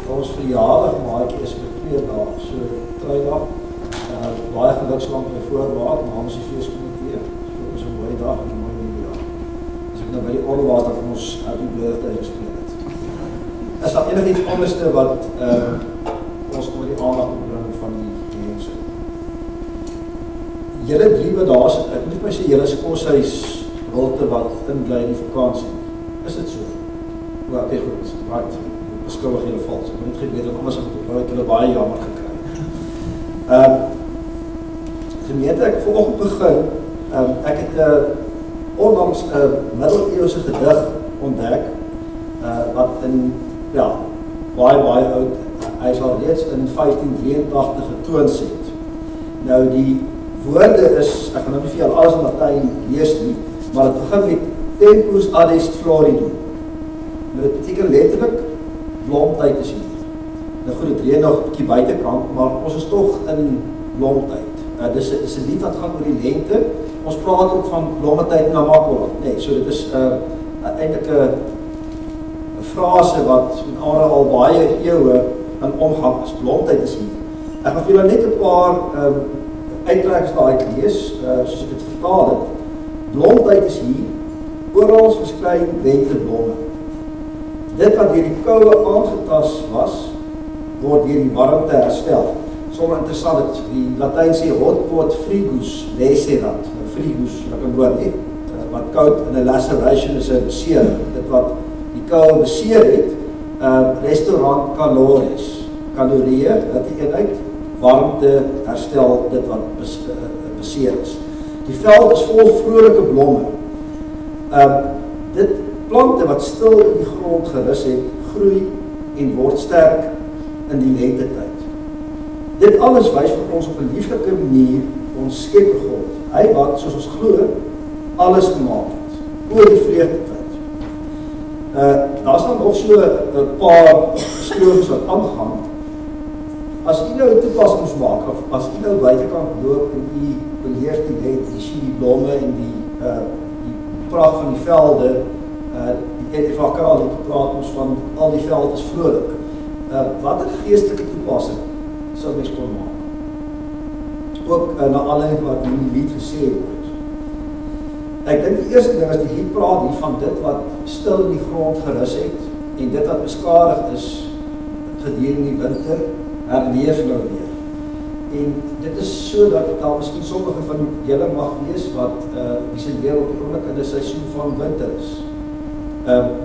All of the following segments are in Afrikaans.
Ons verjaardag maatjie is met 2 dae, so troudag, baie gelukslang by voorbaat, namens die feeskomitee, so is 'n mooi dag en 'n mooi nuwe jaar. As ek nou by die orgelwater van ons happy birthday gespeel het. Is daar enigiets anderste wat ons oor die aandag moet bring van die mense? Julle 3 wat daar sit, ek moet my sê, julle is koshuis rolte wat inbly in die vakansie. Is dit so? Ja, okay, goed, right. Beskuldig julle vals. Ek moet net geweet, anders het julle baie jammer gekry. Gemeente, ek vanoggend begin, ek het onlangs 'n middeleeuse gedig ontdek, wat in, ja, baie oud, hy is al reeds in 1583 getoons het. Nou die woorde is, ek gaan nou nie vir julle alles in Latyn lees nie, maar het begin met Tempus adest florido. Maar dit beteken letterlik, blomtyd is hier. Nou goed, het reën nog 'n bietjie buitekant, maar ons is toch in blomtyd. Dis 'n lied wat gaan oor die lente. Ons praat ook van blommetyd na Makkola. Nee, so dit is eintlik 'n frase wat met andere al baie eeue in omgang is. Blomtyd is hier. Ek gaan vir julle net 'n paar uittrekkings daaruit lees, soos ek dit vertaal het. Blomtyd is hier, oral verskyn lenteblomme. Dit wat deur die koue aangetast was, word deur die warmte herstel. Sommer interessant, dat die Latyn sê hot quod frigus lacerat. Frigus, ek kan woord nie, wat koud in 'n laceration is 'n besering. Dit wat die koue beseer het, restaurant calores. Kalorieë, dat die eenheid, warmte herstel dit wat beseer is. Die veld is vol vrolike blomme. Dit plante wat stil in die grond gerus het, groei en word sterk in die lentetyd. Dit alles wys vir ons op 'n lieflike manier ons Skepper God. Hy wat, soos ons glo, alles gemaak het, oor die vreugdetyd. Daar staan nog so 'n paar skroefies wat aangaan. As u nou 'n toepassing moes maak, of as u nou buitekant loop en u beleef die lente, u sien die blomme en die pragt van die velde, die EFK het gepraat ons van al die veld is vrolik. Wat 'n geestelike toepassing sou mens kon maak? Ook na aanleiding wat in die lied gesê word. Ek dink die eerste ding is die lied praat hier van dit wat stil in die grond gerus het en dit wat beskadig is gedurende die winter herleef nou weer. En dit is so dat daar miskien sommige van julle mag wees wat wie se lewe op die oomblik in 'n seisoen van winter is.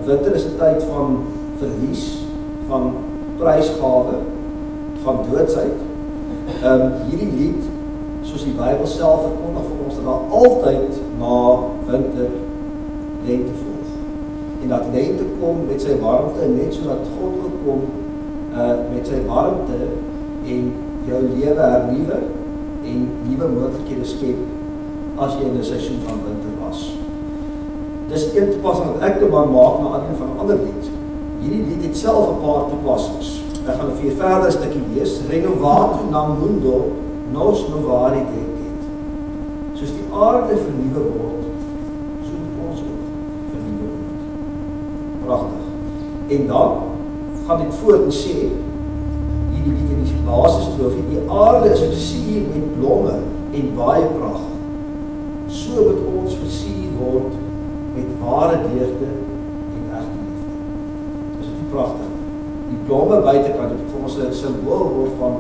Winter is 'n tyd van verlies, van prysgawe, van doodsheid. Hierdie lied, soos die Bybel self verkondig vir ons, dat daar altyd na winter lente volg. En dat lente kom met sy warmte, net sodat God wil kom met sy warmte en jou lewe hernuwe en nuwe moontlikhede skep as jy in 'n seisoen van winter was. Dis een toepassing wat ek maar maak na aanleiding van 'n ander lied. Hierdie lied het self 'n paar toepassings. Ek gaan vir 'n verder stukkie lees. Renovato nam mundo nos novari decet. Soos die aarde vernuwe word, so moet ons ook vernuwe word. Pragtig. En dan gaan dit voort en sê, hierdie lied in die basisstrofie, die aarde is versier met blomme en baie pragt. So moet ons versier word met ware deugde en egte liefde. Dis dit pragtig. Die blomme buitekant, dit vir ons 'n simbool word van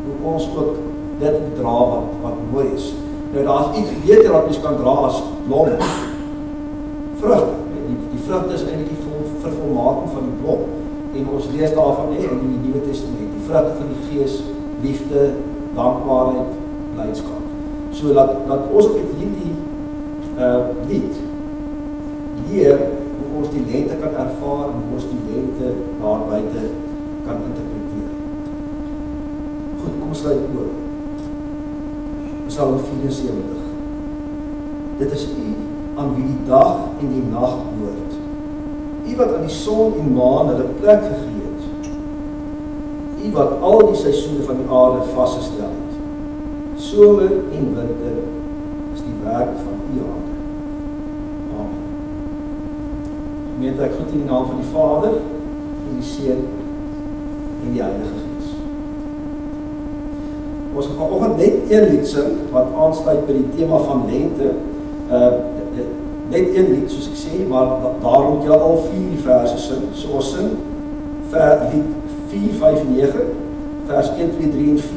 hoe ons ook dit dra wat mooi is. Nou daar is iets beter wat ons kan dra as blomme. Vrugte. Die vrugte is eintlik die vervolmaking van die blom. En ons lees daarvan in die Nuwe Testament, die vrugte van die Gees, liefde, dankbaarheid, blydskap. So laat ons ook met hierdie lied leer hoe ons die lente kan ervaar en hoe ons die lente daar buite kan interpreteer. Goed, kom ons sluit oor. Psalm 74. Dit is u aan wie die dag en die nag behoort. U wat aan die son en maan hulle plek gegee het. U wat al die seisoene van die aarde vasgestel het. Somer en winter is die werk van u hande. Amen. Gemeente, ek groet in die naam van die Vader, en die Seun, die Heilige Gees. Ons gaan vanoggend net een lied sing, wat aansluit by die tema van lente, net een lied, soos ek sê, maar daarom moet julle al 4 verse sing. So ons sing lied 4, 5 en 9, vers 1, 2, 3 en 4.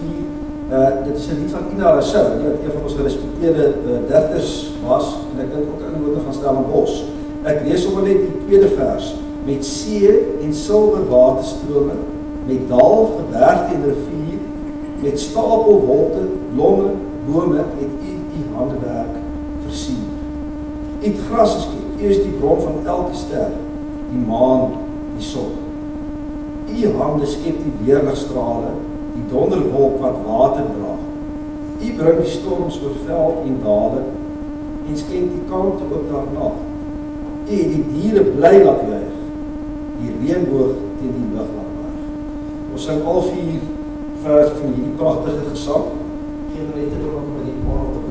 Dit is 'n lied van Ina Rousseau, wat een van ons gerespekteerde digters was, en ek dink ook inwoner van Stellenbosch. Ek lees sommer net die tweede vers. Met see en silwer waterstrome, met dal, gebergte en rivier, met stapel wolke, blomme, bome, het u handewerk versier. U het gras geskep, u is die bron van elke ster, die maan, die son. U hande skep die weerligstrale, die donderwolk wat water dra. U bring die storms oor veld en dale, en skenk die kalmte ook daarna. U het die diere bly laat juig, die reënboog teen die lug laat buig. Ons sing al 4 verse van hierdie pragtige gesang, geen net te kom met die moral te kom.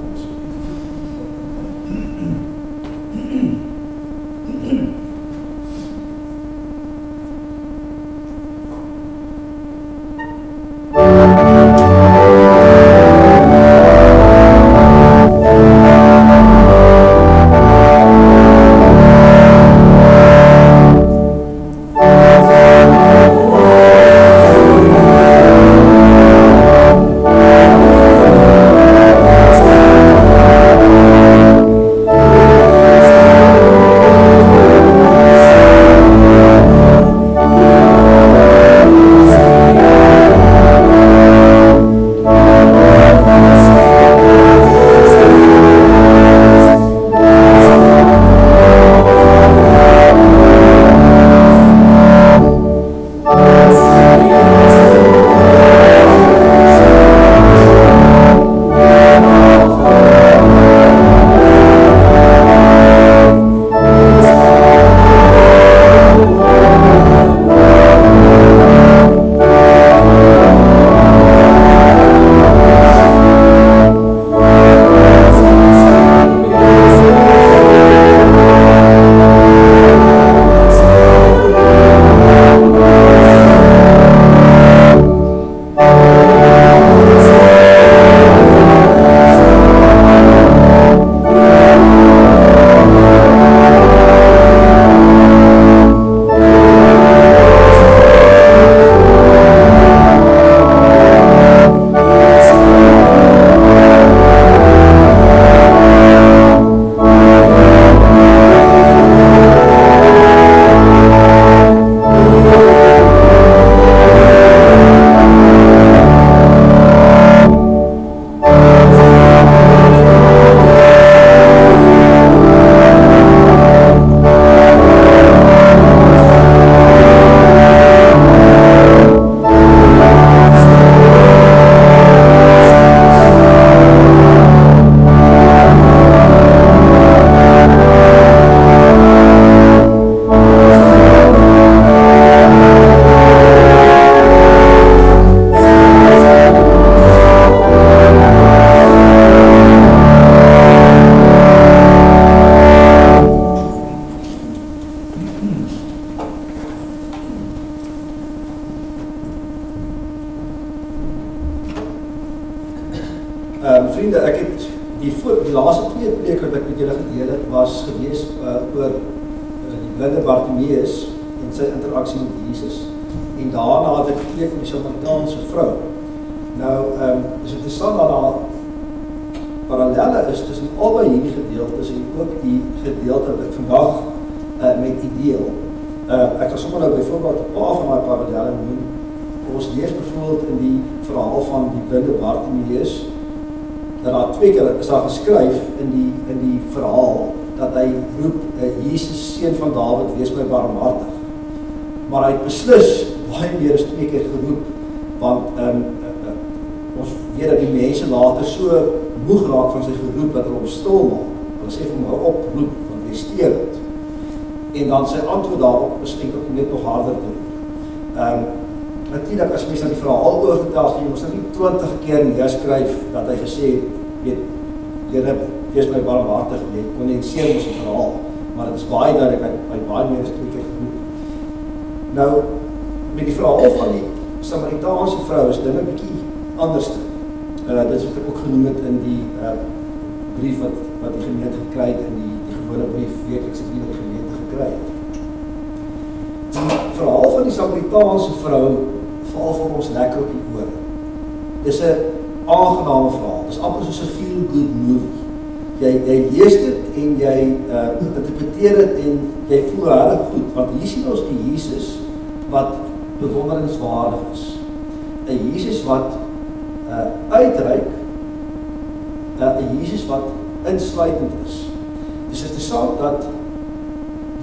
Vriende, ek het die laaste 2 preke wat ek met julle gedeel het, was gewees oor die blinde Bartimeus en sy interaksie met Jesus. En daarna het ek gepreek oor die Samaritaanse vrou. Nou, is interessant dat daar parallelle is tussen albei hierdie gedeeltes en ook die gedeelte wat ek vandag met u deel. Ek kan sommer nou byvoorbeeld 'n paar van my parallelle noem. Ons lees byvoorbeeld in die verhaal van die blinde Bartimeus, dat daar 2 keer is daar geskryf in die verhaal, dat hy roep, Jesus, seun van Dawid, wees my barmhartig. Maar hy het beslis baie meer as 2 keer geroep, want ons weet dat die mense later so moeg raak van sy geroep, dat hulle hom stil maak. Hulle sê vir hom, hou op, roep, want hy steur het. En dan sy antwoord daarop is eintlik om net nog harder te roep. Natuurlijk, as mens na die verhaal oorgetel, jy moes nie 20 keer neerskryf dat hy gesê het, weet, Here, wees my barmhartig, jy kondenseer ons die verhaal, maar het is baie duidelik, hy baie meer as 2 keer genoeg. Nou, met die verhaal van die Samaritaanse vrou is dinge bietjie anders. Dit is wat ek ook genoem het in die brief wat die gemeente gekry het, in die gewone brief, weeklikse brief wat die gemeente gekry het. Die verhaal van die Samaritaanse vrou val vir ons lekker op die oor. Dis 'n aangename verhaal, dis amper soos 'n feel-good movie. Jy lees dit en jy interpreteer dit en jy voel regtig goed, want hier sien ons die Jesus wat bewonderenswaardig is. 'n Jesus wat uitreik, 'n Jesus wat insluitend is. Dis interessant dat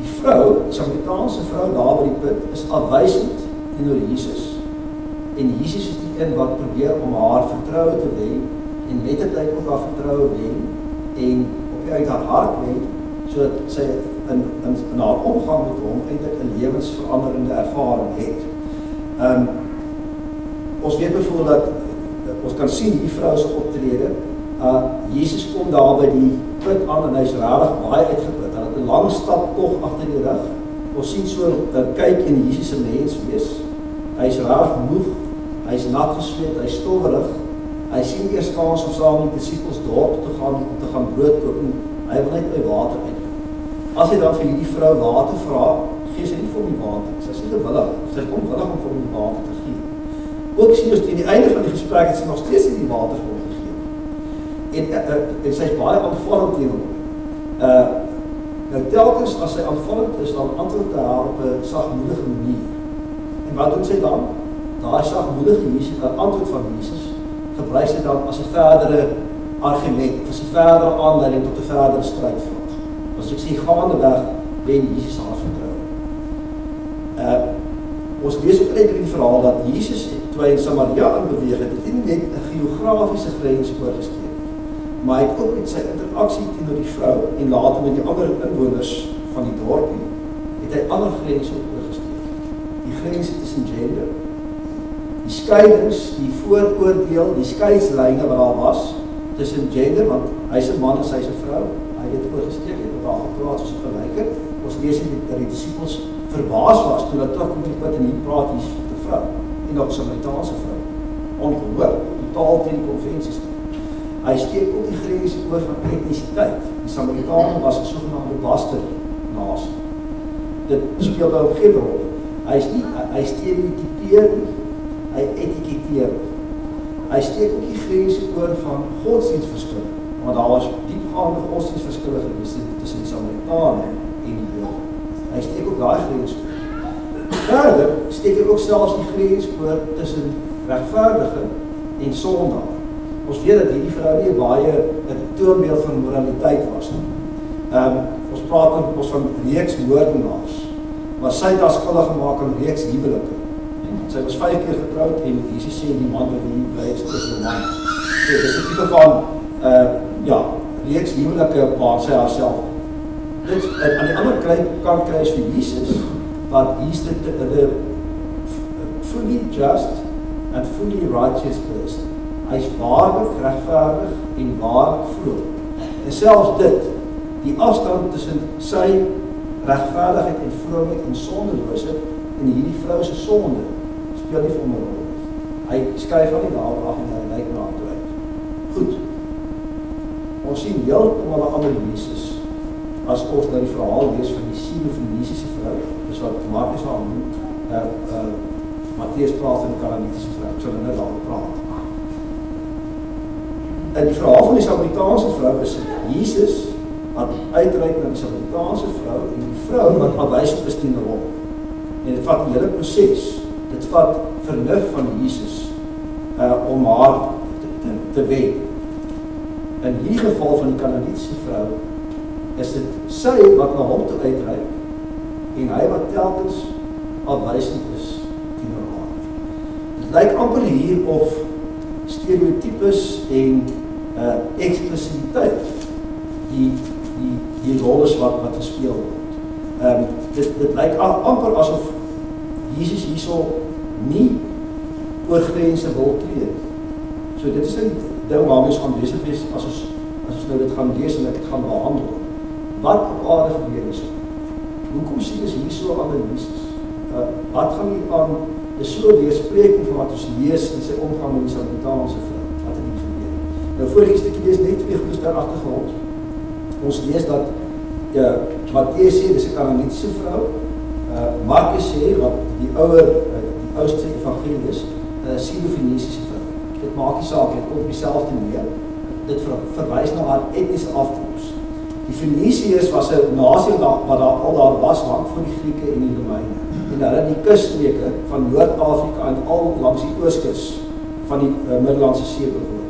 die vrou, die Samaritaanse vrou daar by die put, is afwysend teenoor Jesus. En Jesus is die een wat probeer om haar vertroue te wen en met die tyd ook haar vertroue wen en op uit haar hart wen, sodat sy in haar omgang met hom eintlik 'n lewensveranderende ervaring het. Ons weet bijvoorbeeld dat ons kan sien die vrou se optrede. Jesus kom daar by die put aan en hy's regtig baie uitgeput. Hy het 'n lang stap tog agter die rug. Ons sien so 'n kyk in Jesus se menswees. Hy's regtig moeg, hy's nat gesweet, hy's stowwerig. Hy sien eers kans om saam met die disippels dorp te gaan brood koop en hy wil net by water uit. As hy dan vir hierdie vrou water vra, gee sy nie vir hom die water. Sy is nie gewillig, sy is onwillig om vir hom die water te gee. Ook sien ons teen die einde van die gesprek het sy nog steeds nie die water vir hom gegee. En sy is baie aanvallend teenoor hom. Nou telkens as sy aanvallend is, dan antwoord hy haar op 'n sagmoedige manier. En wat doen sy dan? Daai sagmoedige antwoord van Jesus gebruik sy dan as 'n verdere argument, as 'n verdere aanleiding tot 'n verdere strydvraag. As ek sê gaandeweg wen Jesus haar vertroue. Ons lees ook uit in die verhaal dat Jesus toe hy in Samaria aanbeweeg het, nie net 'n geografiese grens oorgesteek, maar hy het ook met sy interaksie teenoor die vrou en later met die ander inwoners van die dorpie, het hy ander grense oorgesteek. Die grense tussen gender, die skeidings, die vooroordeel, die skeidslyne wat daar was tussen gender, want hy's 'n man en sy's 'n vrou, hy het dit oorgesteek, het met haar gepraat soos 'n gelyker. Ons lees dat die disippels verbaas was toe hulle terugkom met die put en hier praat Jesus met 'n vrou en nog 'n Samaritaanse vrou. Ongehoor, totaal teen die konvensies. Hy steek ook die grense oor van etnisiteit. Die Samaritane was 'n sogenaamde bastardnasie. Dit speel daar geen rol. Hy stereotypeer nie, hy etiketeer. Hy steek ook die grense oor van godsdienstverskille, want daar was diepgaande godsdienstverskille tussen die Samaritane en die Jode. Hy steek ook daai grens oor. Verder steek hy ook selfs die grens oor tussen regverdige en sondaar. Ons weet dat hierdie vrou nie baie 'n toonbeeld van moraliteit was nie. Ons praat ons van reeks moordenaars, maar sy het haar skuldig gemaak aan reeks huwelike. Sy was 5 keer getroud en Jesus sê die man wat nie bly is tussen man. So dis 'n tipe van reeks huwelike waar sy haarself. Dit aan die ander kant kry is vir Jesus wat he's the fully just and fully righteous person. Hy's waarlik regverdig en waarlik vroom. En selfs dit, die afstand tussen sy regverdigheid en vroomheid en sondeloosheid en hierdie vrou se sonde speel nie vir hom 'n rol nie. Hy skryf aan die daarop af en hy lyk na haar toe uit. Goed. Ons sien heeltemal 'n ander Jesus as ons nou die verhaal lees van die Sino-Fenisiese vrou, dis wat Markus haar noem, Matteus praat van die Kanaanitiese vrou, ek sal nou net daaroor praat. In die verhaal van die Samaritaanse vrou is dit Jesus wat uitreik na die Samaritaanse vrou en die vrou wat afwysend is teenoor hom. En dit vat 'n hele proses, dit vat vernuf van Jesus om haar te wen. In hierdie geval van die Kanaanitiese vrou is dit sy wat na hom toe uitreik en hy wat telkens afwysend is teenoor haar. Dit lyk amper hier of stereotypes en eksklusiviteit die rol is wat gespeel word. Dit lyk amper asof Jesus hierso nie oor grense wil tree. So dit is 'n ding waarmee ons gaan besig wees as ons nou dit gaan lees en ek dit gaan behandel. Wat op aarde gebeur is? Hoekom sien ons hierso aan Jesus? Wat gaan hier aan Dis so 'n weerspreking van wat ons lees in sy omgang met die Samaritaanse vrou, wat het nie gebeur. Nou voor die stukkie lees net twee goedes daar agtergrond. Ons lees dat Matteus sê dis 'n Kanaanitiese vrou, Markus sê wat die oudste evangelie is, Sino-Fenisiese vrou. Dit maak nie saak, dit kom op dieselfde neer. Dit verwys na haar etniese afkoms. Die Fenisiërs was 'n nasie wat al daar was lang voor die Grieke en die Romeine. En hulle die kusstreke van Noord-Afrika en al langs die ooskus van die Middellandse See bewoon.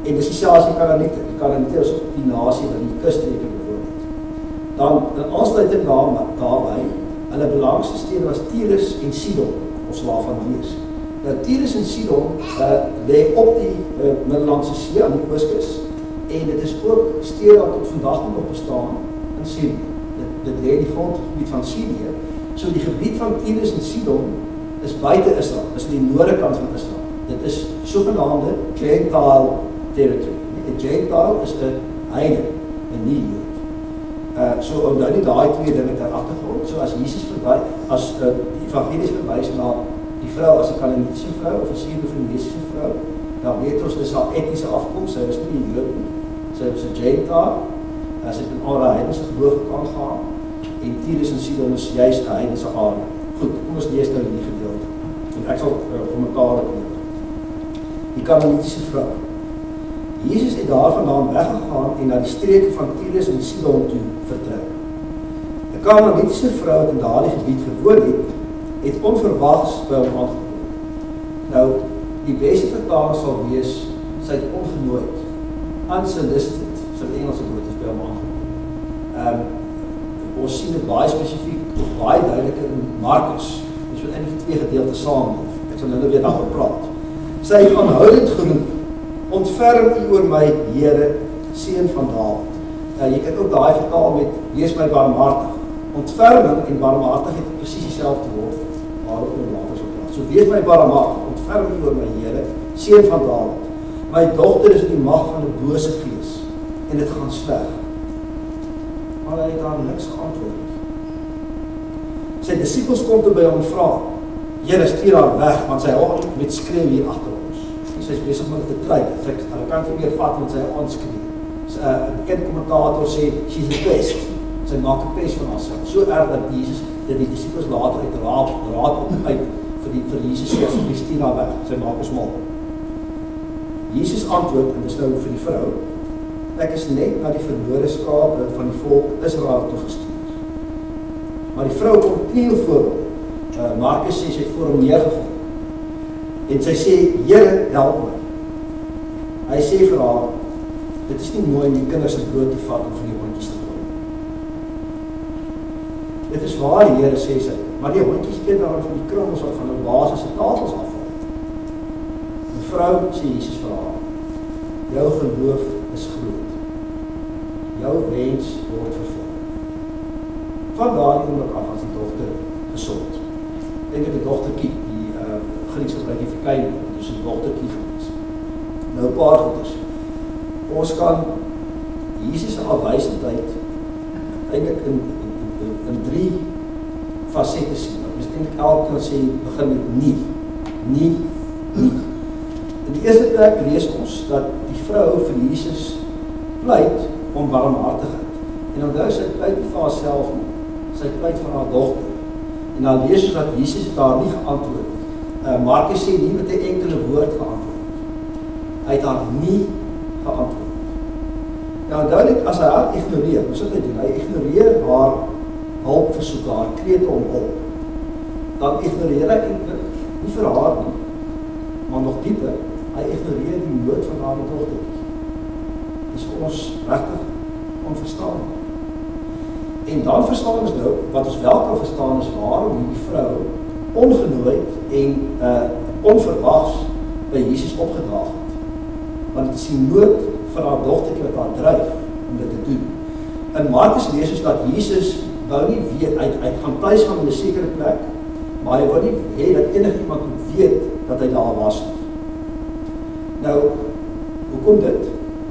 En dis selfs die Kanaaniete. Die Kanaaniete is ook die nasie wat die kusstreke bewoon het. Dan in aansluiting daarby, hulle belangrikste stede was Tyrus en Sidon, ons sal daarvan lees. Nou Tyrus en Sidon lê op die Middellandse See aan die ooskus, en dit is ook stede wat tot vandag nog bestaan in Syrië. Dit lê in die grondgebied van Syrië. So die gebied van Tyrus en Sidon is buite Israel, is die noorde kant van Israel. Dit is sogenaamde Gentile territory. 'n Gentile is 'n heiden, 'n nie-Jood. So onthou nie daai twee dinge ter agtergrond. So as Jesus as die evangelies verwys na die vrou as 'n Kanaanitiese vrou of 'n Sino-Fenisiese vrou, dan weet ons dis haar etniese afkoms. Sy was nie 'n Jood nie. Sy was 'n Gentile. Sy het in alle heidense geloof kan gaan. En Tyrus en Sidon is juist 'n heidense area. Goed, kom ons lees nou hierdie gedeelte. En ek sal vir mekaar opneem. Die Kanaanitiese vrou. Jesus het daarvandaan weggegaan en na die streke van Tyrus en Sidon toe vertrek. 'n Kanaanitiese vrou wat in daardie gebied gewoon het onverwags by hom aangekom. Nou, die beste vertaling sal wees, sy het ongenooid, unsolicited, sy het Engelse woord is by hom aangekom. Ons sien dit baie spesifiek, of baie duidelik in Markus, ons wil eintlik die twee gedeeltes saam, ek sal nou weer daaroor praat. Sy het aanhoudend geroep, ontferm u oor my, Here, seun van Dawid. Jy kan ook daai vertaal met, wees my barmhartig. Ontferming en barmhartigheid het presies dieselfde woord, waarop ons later sal praat. So wees my barmhartig, ontferm u oor my, Here, seun van Dawid. My dogter is in die mag van 'n bose gees, en dit gaan sleg. Maar hy het daar niks geantwoord. Sy disippels kom toe by hom en vra, Here, stuur haar weg, want sy hou met skreeu hier agter ons. Sy is besig om te trek. Hulle kan nie meer vat met sy aanskree. 'n bekende kommentator sê, she's a pest. Sy maak 'n pest van haarself. So erg dat Jesus, dat die disippels later uit raad uit vir Jesus sê, asseblief stuur haar weg. Sy maak ons mal. Jesus antwoord, en dis nou vir die vrou, ek is net na die verlore skape van die volk Israel toegestuur. Maar die vrou kom kniel voor hom. Markus sê, sy het voor hom neergeval. En sy sê, Here, help my. Hy sê vir haar, dit is nie mooi om die kinders se brood te vat en vir die hondjies te gooi. Dit is waar, Here, sê sy, maar die hondjies eet dan van die krummels wat van hulle baas se tafels afval. Die vrou sê Jesus vir haar, jou geloof is groot. Jou wens word vervul. Van daardie oomblik af was die dogter gesond. Ek dink die dogtertjie, die Grieks gebruik die verklein, dus die dogtertjie gewees. Nou 'n paar goeders. Ons kan Jesus se afwysendheid eintlik in 3 fasette sien. Ons dink elke kan sê begin met nie. In die eerste plek lees ons dat die vrou vir Jesus pleit om barmhartigheid. En onthou sy pleit nie vir haarself nie, sy pleit vir haar dogter. En dan lees ons dat Jesus daar nie geantwoord. Markus sê nie met 'n enkele woord geantwoord. Hy het haar nie geantwoord. Nou duidelik, as hy haar ignoreer, wat sal hy doen? Hy ignoreer haar hulpversoek, haar krete om hulp. Dan ignoreer hy eintlik nie vir haar nie, maar nog dieper, hy ignoreer die nood van haar dogter. Dit is vir ons regtig onverstaanbaar. En dan verstaan ons nou, wat ons wel kan verstaan is waarom die vrou ongenooid en onverwags by Jesus opgedaag het. Want het is die nood van haar dogtertjie wat haar dryf om dit te doen. In Markus lees ons dat Jesus wou nie weet, hy gaan tuis gaan in 'n sekere plek, maar hy wou nie hê dat enigiemand moet weet dat hy daar was nie. Nou, hoekom dit?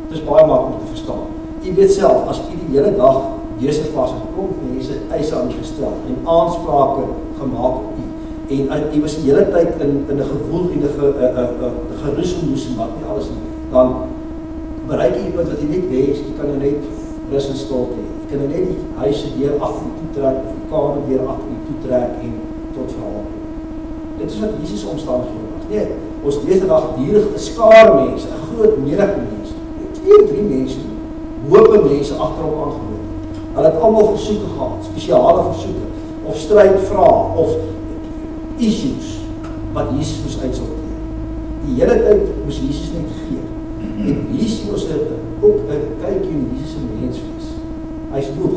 Dit is baie maklik om te verstaan. Jy weet self, as jy die hele dag besig was en kom mense eise aan u gestel en aansprake gemaak op u. En hy was die hele tyd in 'n gewoel en 'n geruselmoes en wat nie alles nie. Dan bereik jy iemand wat jy net wees, jy kan net rus en stilte hê. Jy kan net die huise deur agter jy toe trek, of die kamer deur agter jy toe trek en tot verhaal. Dit is wat Jesus omstandighede was. Nee, ons lees vandag dierig 'n skare mense, 'n groot menigte mense. 2, 3 mense, hope mense agter hom aangeloop. Hulle het almal versoeke gehad, spesiale versoeke, of strydvrae, of issues wat Jesus moes uitsorteer. Die hele tyd moes Jesus net gee. En hier sien ons ook 'n kykie in Jesus se menswees. Hy's moeg.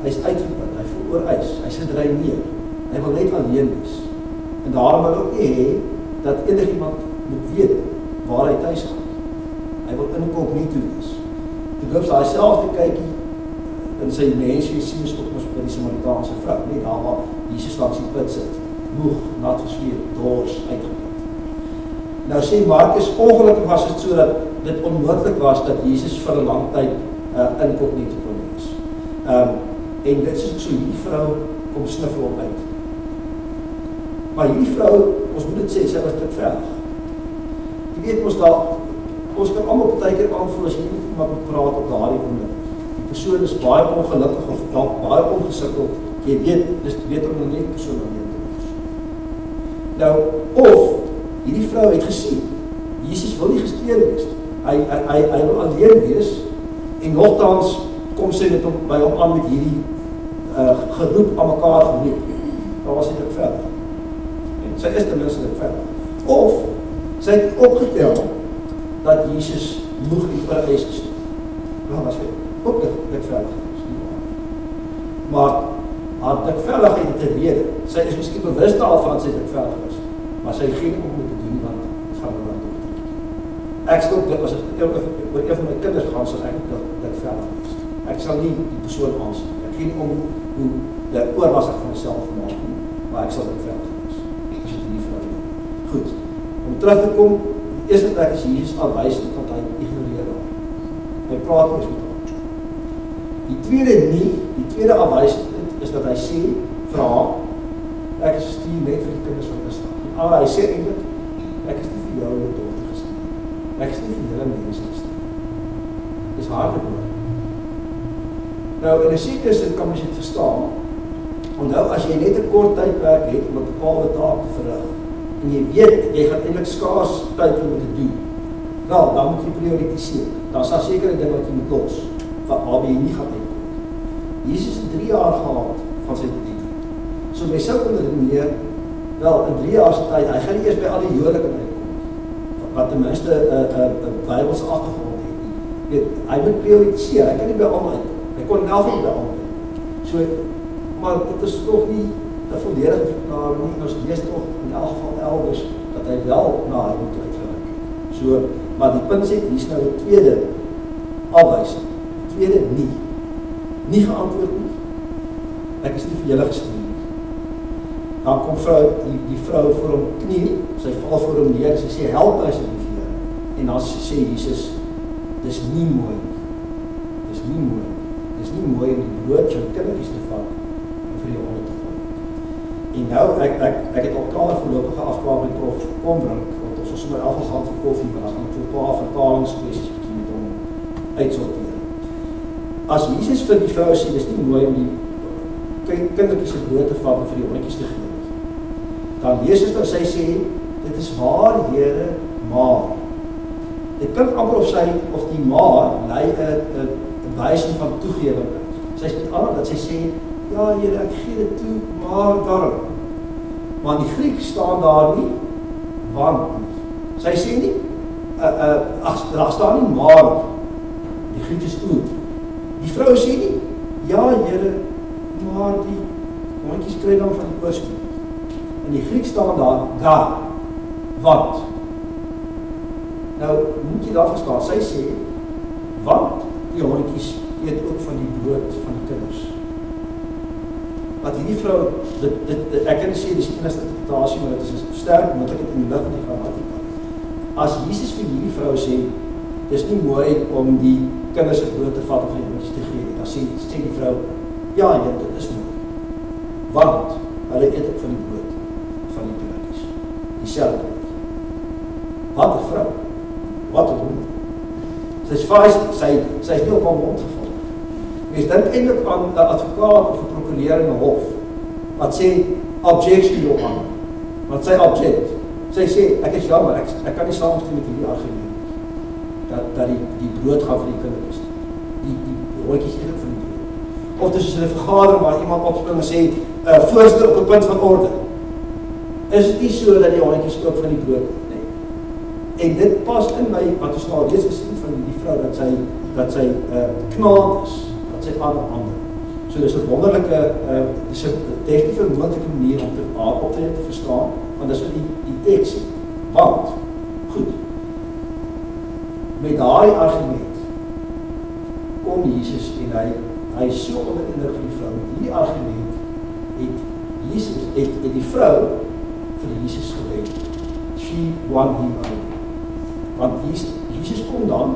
Hy's uitgeput, hy voel oorwys, hy's gedreineer. Hy wil net alleen wees. En daarom wil hy ook nie hê dat enigiemand moet weet waar hy tuis gaan. Hy wil inkognito wees. Toe loop daai selfde kykie in sy menswees sien ons ook ons by die Samaritaanse vrou, net daar waar Jesus langs die put sit, moeg, nat gesweet, dors, uitgeput. Nou sê Markus, ongelukkig was dit so dat dit onmoontlik was dat Jesus vir 'n lang tyd inkognito kon wees. En dit is so, hierdie vrou kom sniffel op uit. Maar hierdie vrou, ons moet dit sê, sy was dit veilig. Jy weet ons kan almal partykeer aanvoel as jy nie met iemand moet praat op daardie oomblik. Die persoon is baie ongelukkig of dalk baie ongesukkeld. Jy weet, dis beter om net die persoon alleen te wees. Nou, of hierdie vrou het gesien, Jesus wil nie gesteer wees. Hy wil alleen wees en nogtans kom sy met hom by hom aan met hierdie geroep aan mekaar geroep. Dan was hy dit veilig. En sy is ten minste dit veilig. Of sy het opgetel dat Jesus moeg en oorwys is. Dan was hy ook dit veilig is. Maar haar dit veiligheid het 'n rede. Sy is miskien bewus daarvan sy dit veilig is. Maar sy gee nie om dit te doen want dit gaan oor toe. Ek sê ook as ek oor een van my kinders gaan sal ek dat veilig is. Ek sal nie die persoon aansien. Ek gee nie om hoe die oorwas ek van myself maak nie, maar ek sal dit veilig is. As dit nie vrou nie. Goed. Om terug te kom, die eerste plek is Jesus aanwysend want hy ignoreer haar. Hy praat nie met haar. Die tweede aanwysend is dat hy sê vir haar, ek is gestuur net vir die kinders van Israel. Hy sê eintlik, ek is nie vir jou en dogter gestuur. Ek is nie vir julle mense gestuur. Dis harde woord. Nou, in 'n sekere sin kan mens dit verstaan. Onthou, as jy net 'n kort tydperk het om 'n bepaalde taak te verrig, en jy weet, jy gaan eintlik skaars tyd om dit te doen, wel, dan moet jy prioritiseer. Daar is daar sekere dinge wat jy moet los, waarby jy nie gaan uitkom. Jesus het 3 jaar gehad van sy bediening. So my sou kon redeneer, wel, in 3 jaar se tyd, hy gaan nie eers by al die Jode kan uitkom, wat ten minste 'n Bybelse agtergrond het nie. Weet, hy moet prioritiseer, hy kan nie by almal uitkom. Hy kon in elk geval by almal uitkom. So, maar dit is nog nie 'n volledige verklaring nie, ons lees tog in elk geval elders, dat hy wel na hy moet uitgewerk. So, maar die punt sê, hier is nou die tweede afwysing, die tweede nie geantwoord nie. Ek is nie vir julle gestuur nie. Dan kom die vrou voor hom knie, sy val voor hom neer, sy sê, help my asseblief Here. En dan sê Jesus, dis nie mooi nie. Dis nie mooi nie. Dis nie mooi om die brood van kindertjies te vat en vir die honde te gooi. En nou, ek het al klaar voorlopige afspraak met Prof. Kombrink, want ons was sommer afgestaan vir koffie, maar dan gaan ek so 'n paar vertalingskwessies bietjie met hom uitsorteer. As Jesus vir die vrou sê, dis nie mooi om die kindertjies se brood te vat en vir die hondjies te gee, dan lees ons dat sy sê, dit is waar, Here, maar. Dit klink amper of die maar lei 'n wysing van toegewing uit. Sy is met ander dat sy sê, ja Here, ek gee dit toe, maar daarom. Maar in die Griek staan daar nie, want nie. Sy sê nie, daar staan nie maar, die Griek is toe. Die vrou sê nie, ja Here, maar die hondjies kry dan van die oorskoot. In die Griek staan daar, want. Nou, moet jy daar verstaan, sy sê, want die hondjies eet ook van die brood van die kinders. Wat hierdie vrou, ek kan nie sê, dit is die enigste interpretasie, maar dit is sterk, moet ek het in die lig van die grammatika. As Jesus vir hierdie vrou sê, dit is nie mooi om die kinders se brood te vat of die hondjies te gee, dan sê die vrou, ja, dit is mooi. Want, hulle eet ook van die brood dieselfde brood. Wat 'n vrou, wat 'n wonder. Sy's feisty, sy is nie op haar mond geval. Mens dink eintlik aan 'n advokaat of 'n prokureur in 'n hof, wat sê, objection your honor. Wat sy object. Sy sê, ek is jammer, ek kan nie saamstem met hierdie argument, dat die brood gaan vir die kinders, die broodjies eintlik vir die brood. Of dis in 'n vergadering waar iemand opspring en sê, voorstel op 'n punt van orde. Is dit nie so dat die hondjies ook van die brood nee? En dit pas in my, wat ons nou lees gesien van die vrou, dat sy knaand is, dat sy ander. So dis 'n wonderlike, dis 'n definitief 'n moontlike manier om haar optrede te verstaan, want dis wat die teks sê. Want, goed, met daai argument kom Jesus en hy is so onder indruk van die vrou. Met hierdie argument het die vrou vir Jesus gewen. She won him over. Want Jesus kom dan,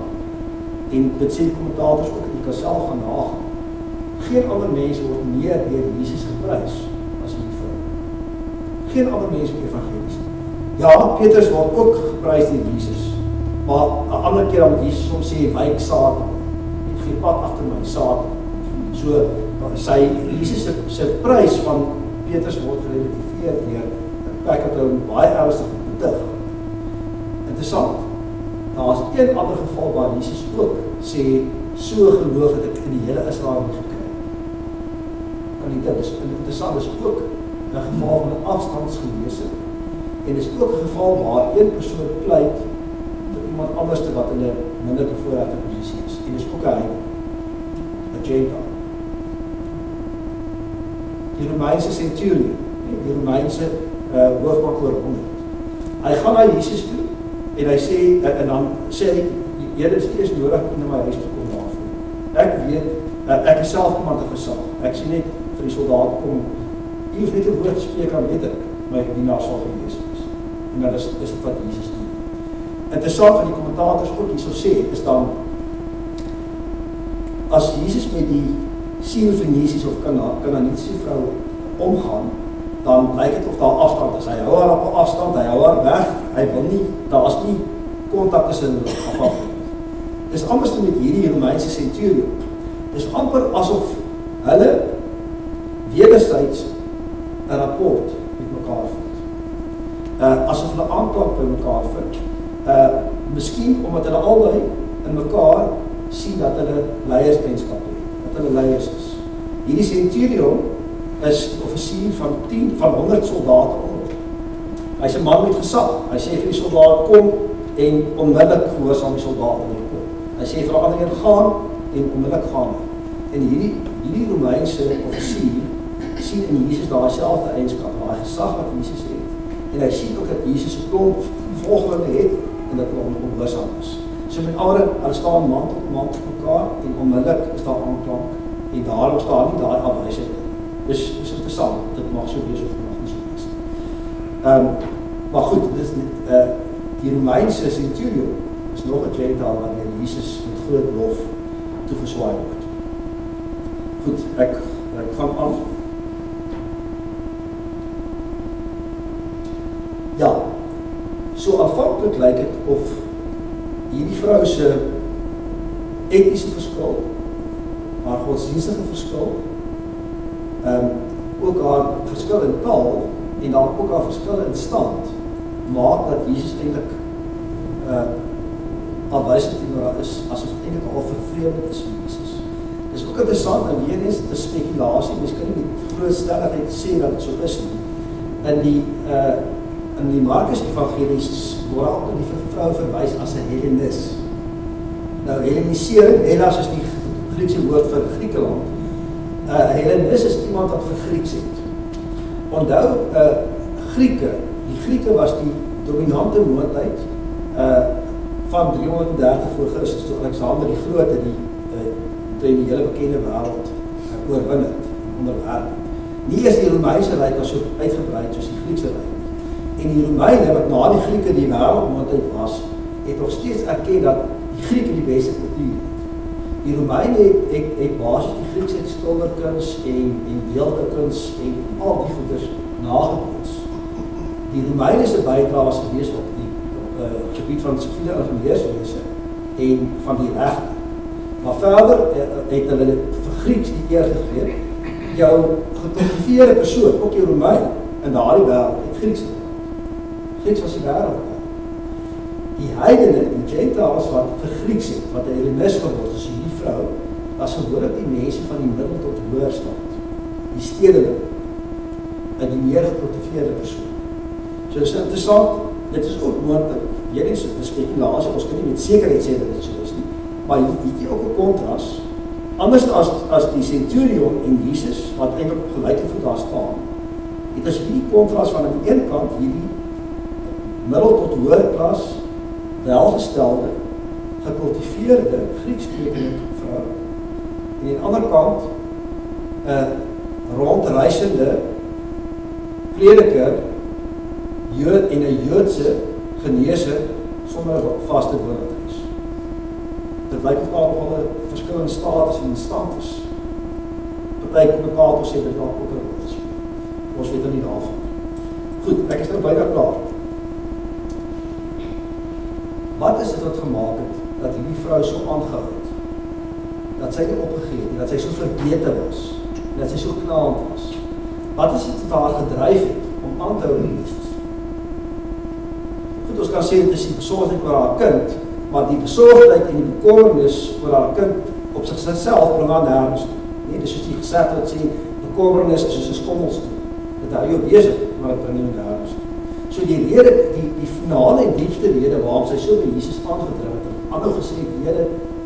en dit sê die kommentators ook, en jy kan self gaan nagaan. Geen ander mens word meer deur Jesus geprys as die vrou. Geen ander mens in die evangelie. Ja, Petrus word ook geprys deur Jesus, maar 'n ander keer dan Jesus soms sê, wyk Satan, ek gee pad agter my Satan. So, Jesus se prys van Petrus word gerelativeer deur 'n plek wat hom baie ernstig bedig. Interessant, daar is een ander geval waar Jesus ook sê, so geloof het ek in die hele Israel nie gekry. Dit is interessant, is ook 'n geval van 'n afstandsgewese, en is ook 'n geval waar een persoon pleit vir iemand anders wat in 'n minder bevoorregte posisie is, en is ook 'n Gentile. Die Romeinse centurion, die Romeinse hoofman oor 100. Hy gaan na Jesus toe, en hy sê, en dan sê hy, Here, is eers nodig om na my huis te kom daarvoor. Ek weet, ek is self iemand te gesaag. Ek sê net vir die soldaat kom, jy hoef net 'n woord te spreek aan weet ek, my dienaar sal gewees is. En dan is dit wat Jesus doen. Interessant wat die kommentators ook hierso sê, is dan, as Jesus met die Syro-Fenisiese of Kanaanitiese vrou omgaan, dan lyk dit of daar afstand is. Hy hou haar op afstand, hy hou haar weg, hy wil nie, daar is nie kontak tussen hulle afhanklik. Dis amper met hierdie Romeinse centurion. Dis amper asof hulle wederzijds 'n rapport met mekaar vind. Asof hulle aanklank by mekaar vind. Miskien omdat hulle albei in mekaar sien dat hulle leierskap het, dat hulle leiers is. Hierdie centurion is die offisier van 100 soldate onder. Hy's 'n man met gesag. Hy sê vir die soldaat kom en onmiddellik gehoorsaam die soldate kom. Hy sê vir 'n ander een gaan en onmiddellik gaan. En hierdie Romeinse offisier sien in Jesus daai selfde eienskap, daai gesag wat Jesus het. En hy sien ook dat Jesus 'n klomp volgelinge het en dat hulle ongehoorsaam is. So met ander, hulle staan man op mekaar en onmiddellik is daar aanklank en daarom staan nie daai afwysing. Dis interessant, dit mag so wees of mag nie so wees. Maar goed, dit is net die Romeinse centurion is nog 'n Gentile wanneer Jesus met groot lof toegeswaai word. Goed, ek gaan aan. Ja, so aanvanklik lyk dit of hierdie vrou se etiese verskil, haar godsdienstige verskil, ook haar verskil in taal en dan ook haar verskil in stand, maak dat Jesus eintlik afwysend teenoor haar is, asof het eintlik al vervreemd is vir Jesus. Dis ook interessant, en weer eens, dit is spekulasie, mens kan nie met groot stelligheid sê dat het so is nie. In die Markus evangelies word altyd die vrou verwys as 'n Hellenis. Nou, Hellenisering, Hellas is die Griekse woord vir Griekeland. Hellenis is iemand wat vir Grieks het. Onthou, die Grieke was die dominante moondheid van 330 voor Christus, toe Alexander die Grote die hele bekende wêreld oorwin het, onderwerp. Nie is die Romeinse ryk was so uitgebrei soos die Griekse ryk. En die Romeine, wat na die Grieke die wêreldmoondheid was, het nog steeds erken dat die Grieke die beste kultuur het. Die Romeine het basies die Griekse skilderkuns en beeldekuns en al die goeders nagebootst. die Romeine se bydrae was gewees op die gebied van siviele ingenieurswese en van die regte. Maar verder het hulle vir Grieks die eer gegee, jou gekultiveerde persoon, ook die Romein, in daardie wêreld het Grieks gepraat. Grieks was die wêreld. Die heidene, die Gentiles wat vir Grieks het, wat 'n Hellenis geword is, die vrou, was gewoonlik die mense van die middel tot hoër stand, die stedeling, en die meer gekultiveerde persoon. So dit is interessant, dit is ook moontlik, weer eens 'n spekulasie, ons kan nie met sekerheid sê dat dit so is nie, maar hier ook 'n kontras, anders as die centurion en Jesus, wat eintlik op gelyke voet daar staan, het as hierdie kontras van aan die een kant hierdie middel tot hoër klas, welgestelde, gekultiveerde, Grieksprekende vrou, en aan die ander kant, 'n rondreisende prediker, en 'n Joodse geneeser sonder 'n vaste woonadres. Dit lyk of al 'n verskillende status en stand is. Party kommentators sê dit dalk ook 'n rol speel. Ons weet nou nie daarvan. Goed, ek is nou byna klaar. Wat is dit wat gemaak het dat hierdie vrou so aangehou het? Dat sy nie opgegee het nie, dat sy so verbeter was, en dat sy so knaand was. Wat is dit wat haar gedryf het om aan te hou in Jesus? Goed, ons kan sê dit is die besorgdheid oor haar kind, maar die besorgdheid en die bekommernis oor haar kind op sigself bring haar nêrens toe. Nee, dis soos die gesegde wat sê, bekommernis is soos 'n skommelstoel. Dit hou jou besig, maar dit bring jou nêrens toe. So die rede, die finale en diepste rede waarom sy so by Jesus aangedring het, ander gesê, Here,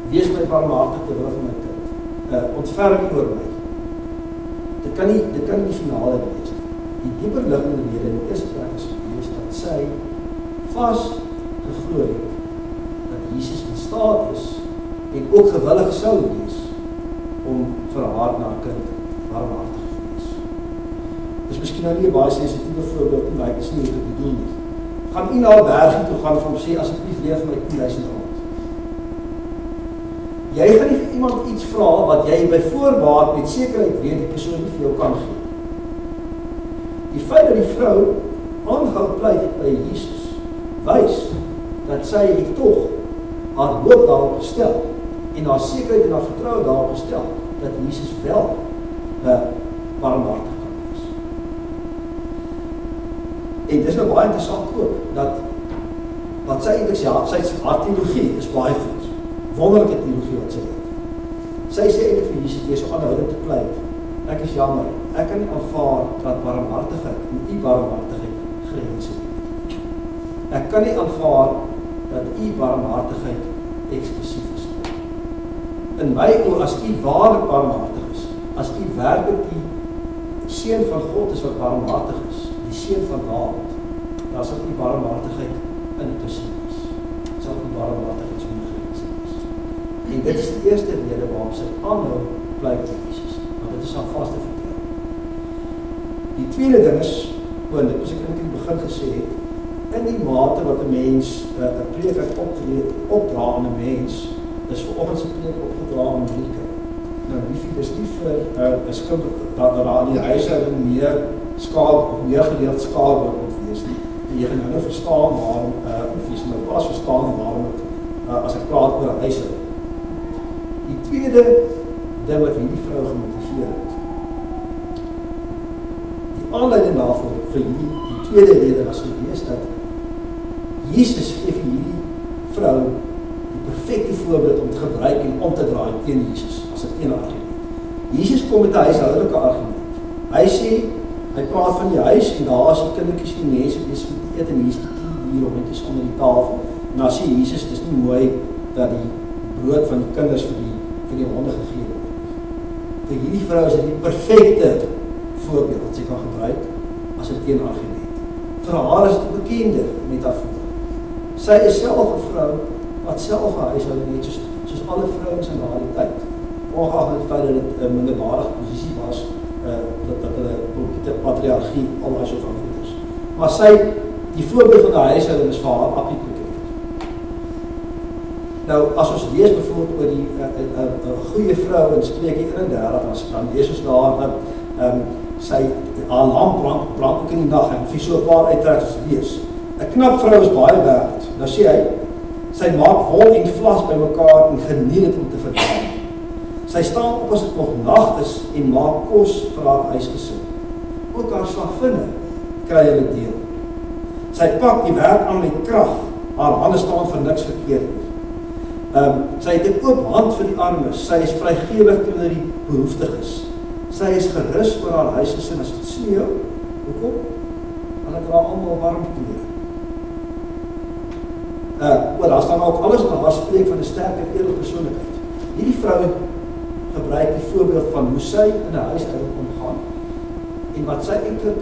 wees my barmhartig ter wille van my kind. Ontferm U oor my. Dit kan nie die finale wees. Die dieper liggende rede in die eerste plek is dat sy vas geglo het dat Jesus in staat is en ook gewillig sou wees om vir haar na 'n kind barmhartig te wees. Dis miskien nou nie 'n baie sensitiewe voorbeeld nie, maar ek is nie wat ek bedoel nie. Gaan u na 'n bergie toe gaan en hom sê, asseblief leer vir my 10.000 rand. Jy gaan nie vir iemand iets vra wat jy by voorbaat met sekerheid weet die persoon nie vir jou kan gee. Die feit dat die vrou aangehou pleit het by Jesus, wys dat sy het tog haar hoop daarop gestel en haar sekerheid en haar vertroue daarop gestel dat Jesus wel barmhartig kan wees. En dis nou baie interessant ook dat wat sy eintlik sê, haar teologie is baie goed. Wonderlike teologie wat sy het. Sy sê eintlik vir Jesus, jy is so aanhoudend te pleit. Ek is jammer, ek kan nie aanvaar dat barmhartigheid en u barmhartigheid grense het. Ek kan nie aanvaar dat u barmhartigheid eksklusief is. In my oë, as u waarlik barmhartig is, as u werklik die seun van God is wat barmhartig is, die seun van Dawid, dan sal die barmhartigheid inklusief is. Sal die barmhartigheid so grense is. En dit is die eerste rede waarom sy aanhou pleit vir Jesus, want dit is haar vaste vertrouwe. Die tweede ding is, want dit was ek in die begin gesê het, in die mate wat 'n mens 'n preek opdra aan 'n mens, is vanoggend se preek opgedra aan Marieke. Nou, dis nie vir 'n skuld dat daar in die huishouding meer gedeeld skaal moet wees nie. En jy gaan nou verstaan waarom, of jy nou pas verstaan waarom as ek praat oor 'n huishouding. Die tweede ding wat hierdie vrou gemotiveer het, die aanleiding daarvoor vir die tweede rede was gewees dat Jesus gee vir hierdie vrou die perfekte voorbeeld om te gebruik en om te draai teen Jesus as 'n teenargument. Jesus kom met 'n huishoudelike argument. Hy sê, hy praat van die huis en daar is die kindertjies die mense besig om te eet en hier is die dierhondjies onder die tafel. En dan sê Jesus, dis nie mooi dat die brood van die kinders vir die honde gegee word. Vir hierdie vrou is dit die perfekte voorbeeld wat sy kan gebruik as 'n teenargument. Vir haar is dit 'n bekende metafoor. Sy is self 'n vrou wat self 'n huishouding het soos alle vrouens in daardie tyd. Ongeag die feit dat dit 'n minderwaardige posisie was, dat hulle die patriargie al so van goed is. Maar sy, die voorbeeld van die huishouding is vir haar absoluut bekend. Nou, as ons lees byvoorbeeld oor die 'n goeie vrou in Spreuke 31, dan lees ons daar dat haar lamp brand ook in die nag, en vir so 'n paar uittrek as lees. 'n Knap vrou is baie werd. Nou sê hy, sy maak wol en vlas by mekaar en geniet dit om te verdaan. Sy staan op as dit nog nag is en maak kos vir haar huisgesin. Ook haar slavinne kry hulle deel. Sy pak die werk aan met krag, haar hande staan vir niks verkeerd. Sy het 'n oop hand vir die armes, sy is vrygewig teenoor die behoeftiges. Sy is gerus oor haar huisgesin as dit sneeu. Hoekom? Want hulle dra almal warm klere. Daar staan ook alles in haar spreek van 'n sterk en edele persoonlikheid. Hierdie vrou gebruik die voorbeeld van hoe sy in 'n huishouding omgaan en wat sy eintlik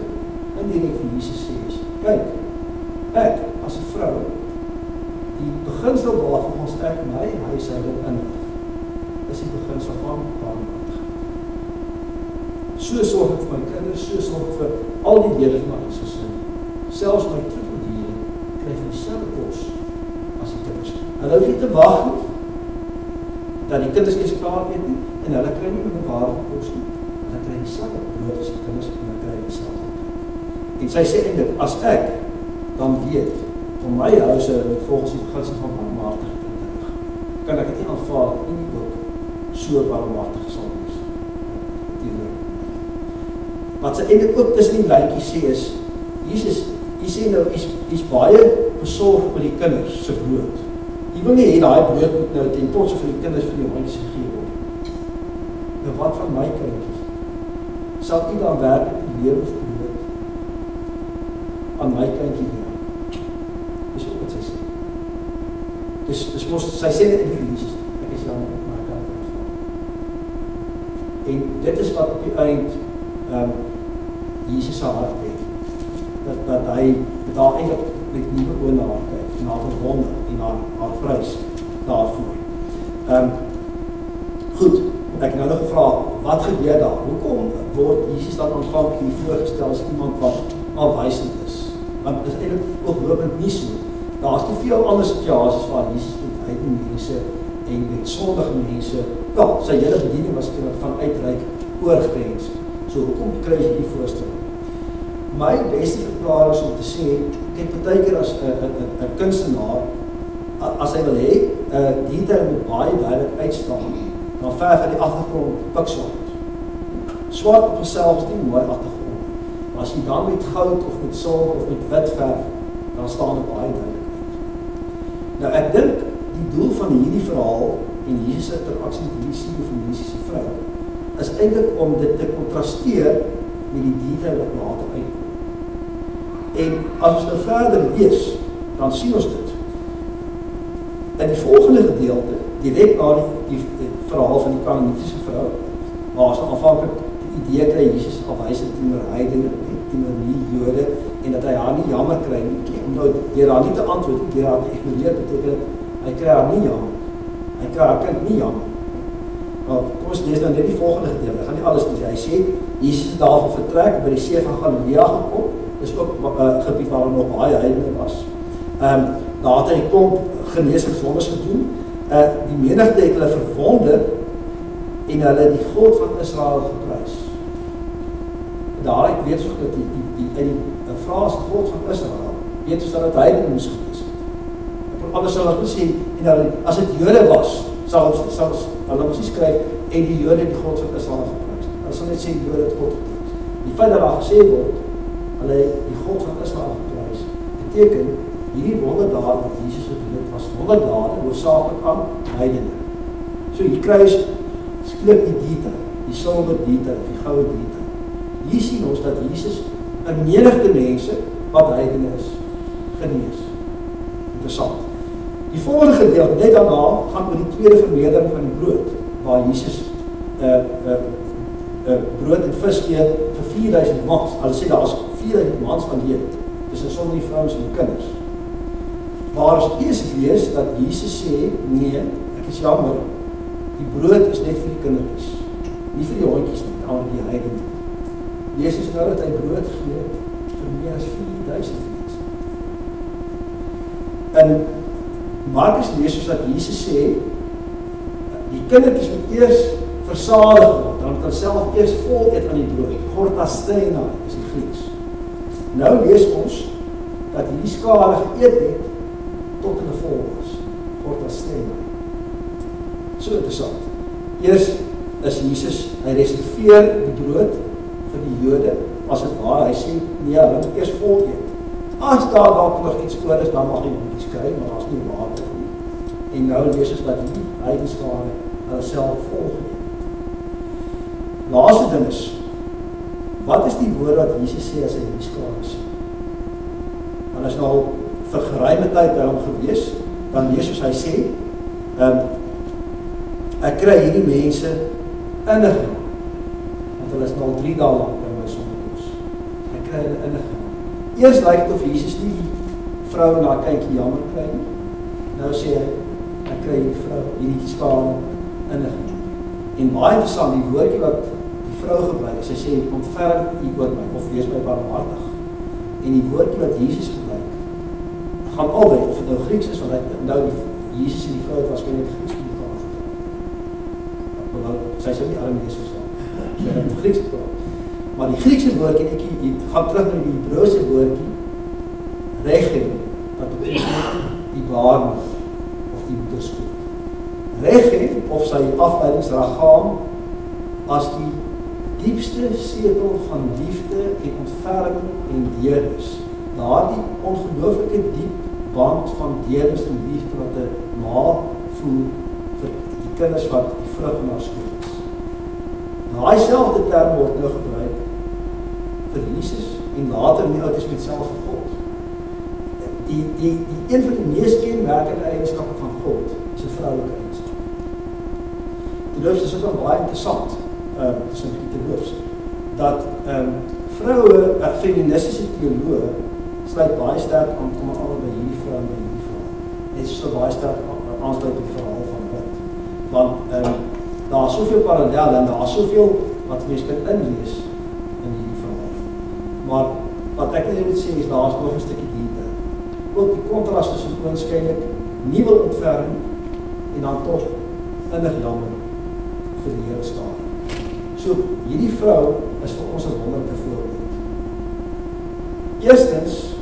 in die vir Jesus sê is, kyk, ek as 'n vrou, die beginsel waarvan ons ek my huishouding inrig, is die beginsel van barmhartigheid. So sorg ek vir my kinders, so sorg ek vir al die dele van my huisgesin. Selfs my troeteldiere kry van dieselfde kos as die kinders. Hulle hoef nie te wag nie, dat die kinders eers klaar eet nie, en hulle kry nie met 'n ware kos nie. Hulle kry dieselfde brood as die kinders en hulle kry dieselfde. En sy sê eintlik, as ek dan weet om my huise volgens die beginsel van barmhartigheid te rig, kan ek dit nie aanvaar dat nie ook so barmhartig sal wees. Wat sy eintlik ook tussen die lyntjies sê is, Jesus, jy sê nou, hy's baie besorg oor die kinders se brood. Jy wil nie hê daai brood moet nou ten tot vir die kinders vir die hondjies gegee word. Nou wat van my kinders? Sal u dan werklik die lewensbrood aan my kindjie gee? Dis ook wat sy sê. Dis mos, sy sê dit in die Jesus, ek is jammer op my kant van. En dit is wat op die eind Jesus se hart het. Dat hy daar eintlik met nuwe oë na haar kyk, en haar verwonder en haar prys daarvoor. Goed, ek het nou nog gevra, wat gebeur daar? Hoekom word Jesus dan aanvanklik hier voorgestel as iemand wat afwysend is? Want dit is eintlik ooglopend nie so. Daar is te veel ander situasies waar Jesus met heidene mense en met sondige mense, sy hele bediening was van uitreik oorgrens. So hoekom kry jy die voorstelling? My beste verklaring is om te sê, kyk, partykeer as 'n kunstenaar, as hy wil hê, detail moet baie duidelik uitstaan, dan verf hy die agtergrond pikswart. Swart op homself is nie mooi agtergrond. Maar as jy dan met goud of met silwer of met wit verf, dan staan dit baie duidelik uit. Nou ek dink die doel van hierdie verhaal en Jesus se interaksie met hierdie Senefoniese vrou is eintlik om dit te kontrasteer met die detail wat later uitkom. En as ons nou verder lees, dan sien ons dit. In die volgende gedeelte, direk na die verhaal van die Kanaanitiese vrou, waar ons aanvanklik die idee kry Jesus afwysend teenoor heidene, teenoor nie Jode, en dat hy haar nie jammer kry nie, omdat deur haar nie te antwoord, deur haar te ignoreer, beteken hy kry haar nie jammer. Hy kry haar kind nie jammer. Nou, kom ons lees nou net die volgende gedeelte. Ek gaan nie alles doen. Hy sê, Jesus het daarvan vertrek, by die see van Galilea gekom. Dis ook gebied waar nog baie heidene was. Daar het hy klomp geneesingswonders gedoen. Die menigte het hulle verwonder en hulle die God van Israel geprys. Daaruit weet ons dat die frase God van Israel, weet ons dat het heidene moes gewees het. Anders sal ons sê, as het Jode was, sal hulle ons nie skryf, en die Jode die God van Israel geprys. Hulle sal net sê, die Jode het God geprys. Die feit dat daar gesê word, hulle die God van Israel geprys, beteken, hierdie wonderdade wat Jesus gedoen het, was wonderdade, hoofsaaklik aan heidene. So hier kry ons sklik die detail, die silwer detail, die goue detail. Hier sien ons dat Jesus 'n menigte mense, wat heidene is, genees. Interessant. Die volgende gedeelte, net daarna, gaan oor die tweede vermeerdering van die brood, waar Jesus brood en vis gee vir 4000 mans. Hulle sê daar is 4000 mans aan eet. Dis sonder die vrouens en die kinders. Maar as eers lees dat Jesus sê, nee, ek is jammer, die brood is net vir die kindertjies, nie vir die hondjies nie, aan die heidene. Lees ons nou dat hy brood gee vir meer as 4000 mense. En Markus lees ons dat Jesus sê, die kindertjies moet eers versadig word, dan kan self eers vol eet aan die brood. Gortastena is die Grieks. Nou lees ons dat hierdie skare geëet het tot hulle vol was. Gortastena. So interessant. Eers is Jesus, hy reserveer die brood vir die Jode, as het ware, hy sê, nee, hulle moet eers vol eet. As daar dalk nog iets oor is, dan mag jy iets kry, maar daar is nie water nie. En nou lees ons dat die heidenskare hulle self vol geëet. Laaste ding is, wat is die woord wat Jesus sê as hy die skare sê? Want is nou vir geruime tyd by hom gewees, dan lees ons hy sê, ek kry hierdie mense innig, want hulle is nou 3 dae lang by my sonder kos. Ek kry hulle innig. Eers lyk het of Jesus nie die vrou na kykie jammer kry nie. Nou sê hy, ek kry die vrou, hierdie skare innig. En baie interessant, die woordjie wat die vrou gebruik, sy sê, ontferm u oor my, of wees my barmhartig. En die woordjie wat Jesus gebruik, gaan albei, of het nou Grieks is, want hy, nou Jesus en die vrou het waarskynlik Grieks met mekaar vertel. Sy sê nie Aramees verstaan, sy het Grieks vertel. Maar die Griekse woordjie, ek gaan terug na die Hebreëse woordjie, regem, wat beteken die baarmoeder, of die moederskoot. Regem, of sy afleidingsragaam, as die diepste setel van liefde en ontferming en deernis. Daardie ongelooflike diep band van deernis en liefde wat 'n ma voel vir die kinders wat die vrug van haar skoot is. Daai selfde term word nou gebruik vir Jesus en later in die Ou Testament self vir God. Die een van die mees kenmerkende eienskappe van God is 'n vroulike eienskap. Terloops is dit dan baie interessant, dis 'n bietjie terloops, dat vroue, feministiese teoloë, sluit baie sterk aan, kom al by hierdie vrou en by hierdie vrou. Net so baie sterk aansluit op die verhaal van God. Want daar is soveel parallelle en daar is soveel wat mens kan inlees in hierdie verhaal. Maar wat ek net moet sê is, daar is nog 'n stukkie detail. Ook die kontras tussen oënskynlik nie wil ontferm en dan toch innig jammer vir die Here staan. So, hierdie vrou is vir ons 'n wonderlike voorbeeld. Eerstens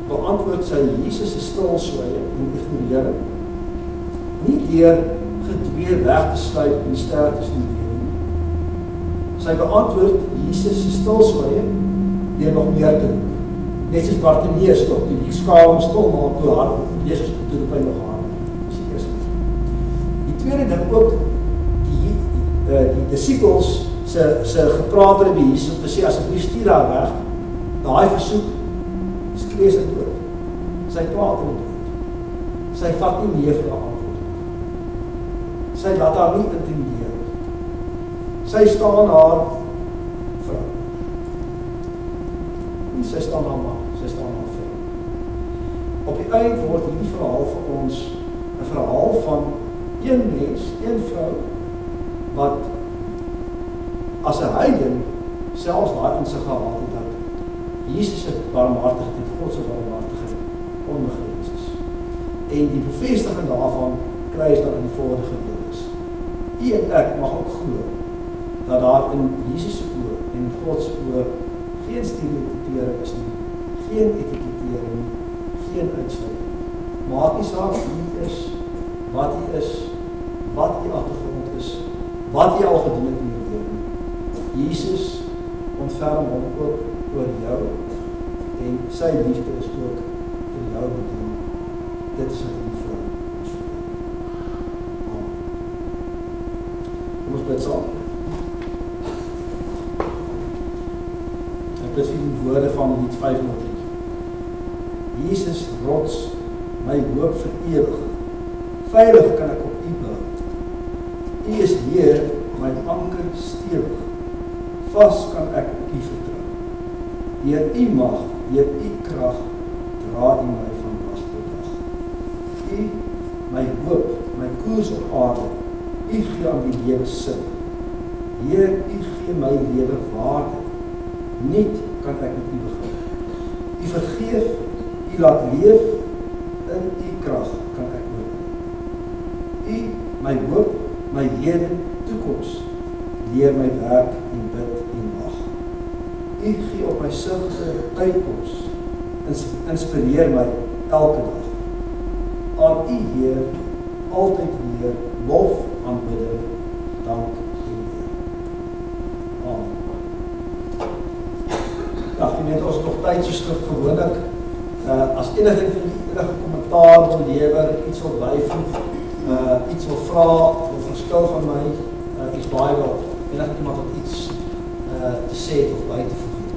beantwoord sy Jesus se stilswye en ignorering, nie deur gedwee weg te sluip en die ster te sien nie. Sy beantwoord Jesus se stilswye deur nog meer te doen. Net soos Bartimeus stop, die skaal om stil maak toe haar, Jesus toe roep hy nog haar. Dis die eerste. Die tweede ding ook, die disciples se gepraat het by Jesus om te sê, asseblief stuur haar weg, daai versoek, skree sy dood. Sy praat in die dood. Sy vat nie meer vir haar antwoord. Sy laat haar nie intimideer. Sy staan haar vrou. Nie sy staan haar man, sy staan haar vrou. Op die eind word hierdie verhaal vir ons 'n verhaal van een mens, een vrou, wat as 'n heiden selfs daai insig gehad het dat Jesus se barmhartigheid en God se barmhartigheid onbegrens is. En die bevestiging daarvan kry ons dan in die volgende gedeeltes. U en ek mag ook glo dat daar in Jesus se oë en in God se oë geen stereotypering is nie, geen etikettering, geen uitsluiting. Maak nie saak wie u is, wat u agtergrond is, wat jy al gedoen het in jou lewe. Jesus ontferm hom ook oor jou en sy liefde is ook vir jou bedoel. Dit is wat die vrou ons vertel. Kom ons bid saam. Ek bid vir die woorde van lied 503. Jesus, rots, my hoop vir ewig. Veilig kan ek op u bou. U is Heer, my anker stewig. Vas kan ek op u vertrou. Deur u mag, deur u krag, dra u my van dag tot dag. U, my hoop, my koers op aarde, u gee aan die lewe sin. Heer, u gee my lewe waarde. Niet kan ek met u begin. U vergeef, u laat leef, in u krag kan ek oor. U, my hoop, my hede, toekoms. toekoms, leer my werk en bid en wag. U gee op my sigte tydkos, inspireer my elke dag. Aan U Heer, altyd weer, lof, aanbidding, dank en eer. Amen. Ja, net ons nog tyd so skrif gewoonlik, as enige kommentaar wil lewer, iets wil byvoeg, iets wil vra, wil verskil van my, iets baie wil, enige iemand wat iets te sê of by te voeg het.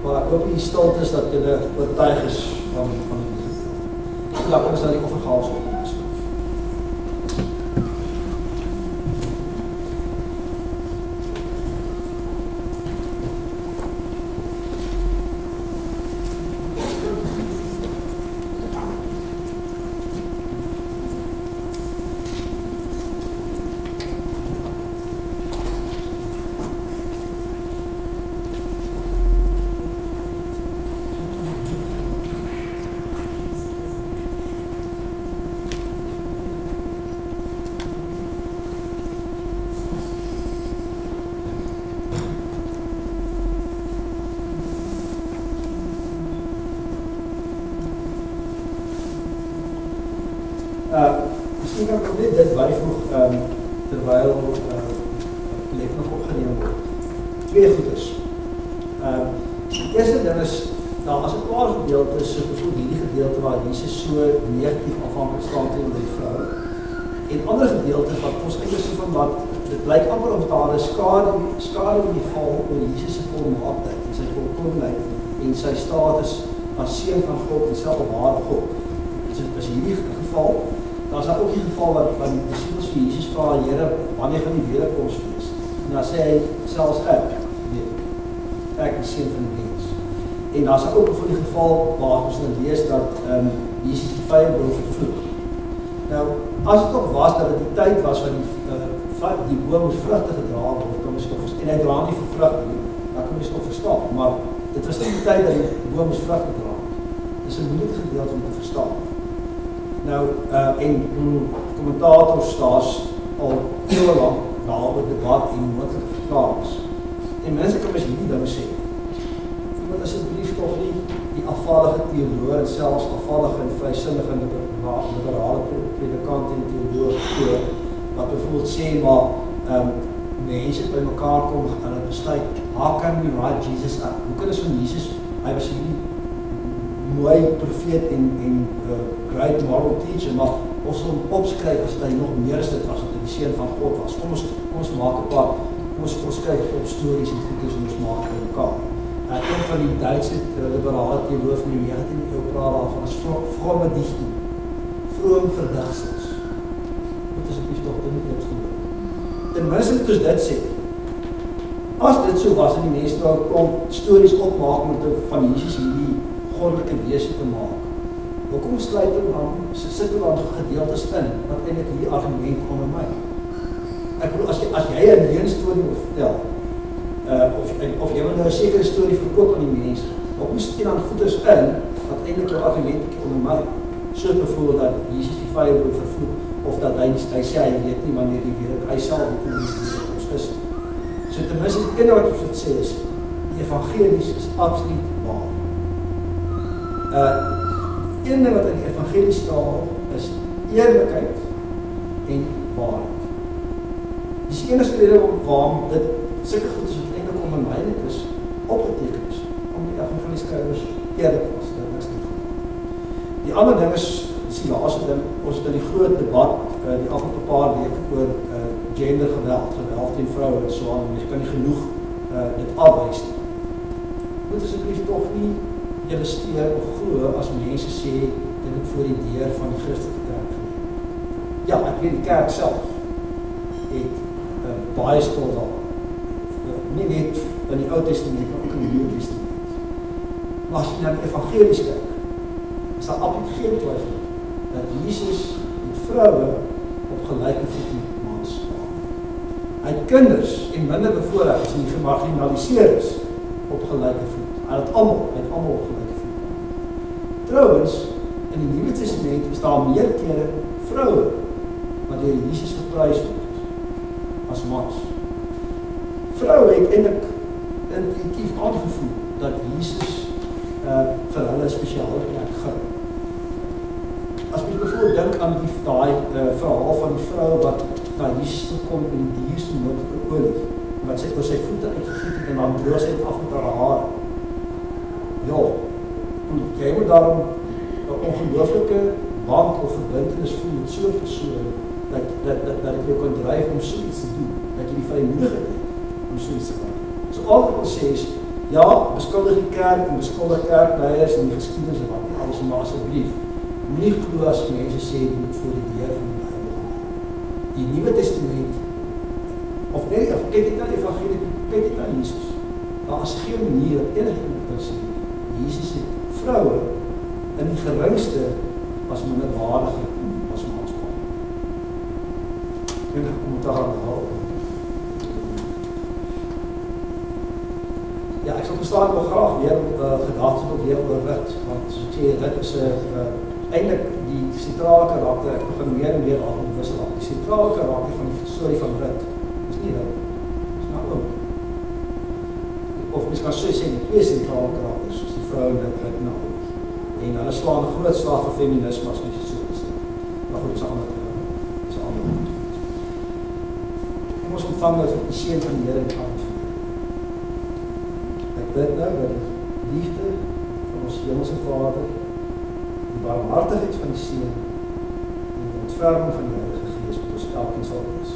Maar ek hoop die stilte is dat julle oortuig is van die gedeelte. Laat ons na die offergawe op. Misschien kan ik dit bijvoeg terwijl het leek nog opgeneem wordt. Twee goeders. Het eerste ding is, nou, as het paar gedeelte is, soos bijvoorbeeld die gedeelte waar Jesus so negatief afhankelijk staan tegen die vrou, en ander gedeelte wat ons eintlik so van wat, dit blyk amper of daar is skade in die val oor Jesus se volmaaktheid en sy volkomeenheid en sy status as seun van God en selfbare God. Is hierdie geval, daar is ook die geval wat die disciples vir Jesus vra, Here, wanneer gaan die wederkoms wees? En dan sê hy, selfs ek die seun van die mens. En daar is ook voor die geval waar ons dan lees dat Jesus die vyand wil vervloek. Nou, as het ook was dat het die tyd was waar die boom moes vrugte gedra word, en hy dra nie vir vrugte nie, dan kan ons nog verstaan, maar dit was nie die tyd dat die boom moes vrugte dra. Dit is 'n moeilike gedeelte om te verstaan. Nou, en commentators daar's al heel lang daaroor debat en moontlike verklaarings. En mense kan mens hierdie dinge sê. Iemand asseblief toch nie die afvallige teoloog en selfs afvallige en vrysinnige liberale predikant en teoloog voor, wat bijvoorbeeld sê, maar mense by mekaar kom en het besluit, how can we write Jesus up? Hoe kan ons van Jesus, hy was hierdie mooi profeet en great moral teacher, maar ons hom opskryf as hy nog meer as dit was, dat hy die seun van God was. Kom ons maak 'n paar, ons skryf op stories en goeders en ons maak by mekaar. Een van die Duitse liberale teoloog van die 19e eeu praat daarvan as fromme dichting, vroom verdigsels. Dit is asseblief toch dit nie geloof. Ten minste moet ons dit sê. As dit so was en die mense nou kom stories opmaak met van Jesus hierdie goddelike wese te maak. Hoekom sluit sit er dan gedeeltes in, wat eintlik hierdie argument ondermyn? Ek bedoel, as jy 'n leenstorie wil vertel, of jy wil nou 'n sekere storie verkoop aan die mense, hoekom sit jy dan goeders in, wat eintlik jou argument ondermyn? Soos bijvoorbeeld dat Jesus die vyand wil vervloek, of dat hy sê, hy weet nie wanneer die weer, hy sal nie kom ons is. So ten minste, die ene wat ons het sê is, die evangelies is absoluut waar. Een ding wat in die evangelie staan is eerlikheid en waarheid. Dis die enigste rede waarom dit sulke goed is wat eintlik onvermydelik is, opgeteken is, om die evangelie skrywers eerlik was. Dit is nie goed. Die ander ding is die laaste ding, ons het in die groot debat die afgelope paar weke oor gendergeweld, geweld teen vroue en so aan, en jy kan nie genoeg dit afwys nie. Moet asseblief toch nie julle steer of glo as mense sê dit het voor die deur van die Christelike kerk geneem. Ja, ek weet die kerk self het baie skuld daar. Nie net in die Ou Testament, maar ook in die Nuwe Testament. Maar as jy na die evangelies kyk, is daar absoluut geen twyfel dat Jesus met vroue op gelyke voet met mans staan. Hy het kinders en minder bevoorregtes en gemarginaliseer is op gelyke voet. Hy het almal op gelyke voet. Trouwens, in die Nuwe Testament is daar meer kere vroue wat deur Jesus geprys word as mans. Vroue het eintlik intuïtief aangevoel dat Jesus vir hulle spesiale plek gee. As jy bijvoorbeeld dink aan die verhaal van die vrou wat na Jesus toe kom in die dierste moontlike olie, wat sy oor sy voete uitgegiet het en dan droog sy het af met haar hare. Ja, jy moet daarom 'n ongelooflike band of verbintenis voel met so 'n persoon, dat ek jou kan dryf om so iets te doen, dat jy die vrymoedigheid het om so iets te doen. So al wat ek wil sê is, ja, beskuldig die kerk en beskuldig kerkleiers en die geskiedenis en wat nie alles, maar asseblief, moenie glo as mense sê, jy moet voor die deur van die Bybel. Die Nuwe Testament, of nee, of kyk dit na die evangelie, kyk dit na Jesus. Daar is geen manier dat enige kan sê, Jesus het vroue in die geringste as minderwaardige as maatschappij. En ek moet daar hou. Ja, ek sal bestaan nog graag weer gedagtes wil deel oor wit, want soos ek sê, dit is eintlik die sentrale karakter, ek begin meer en meer af om wissel af. Die sentrale karakter van die storie van wit is nie wit, is nou oom. Of mens kan so sê, die twee sentrale karakters, soos die vrou en wit na oom. En hulle slaan 'n groot slag vir feminisme as mens so gesê. Maar goed, dit is 'n ander punt. Ons ontvang nou vir die seën van die Here in die hand. Ek bid nou dat die liefde van ons Hemelse Vader, die barmhartigheid van die Seun en die ontferming van die Heilige Gees met ons elkeen sal wees.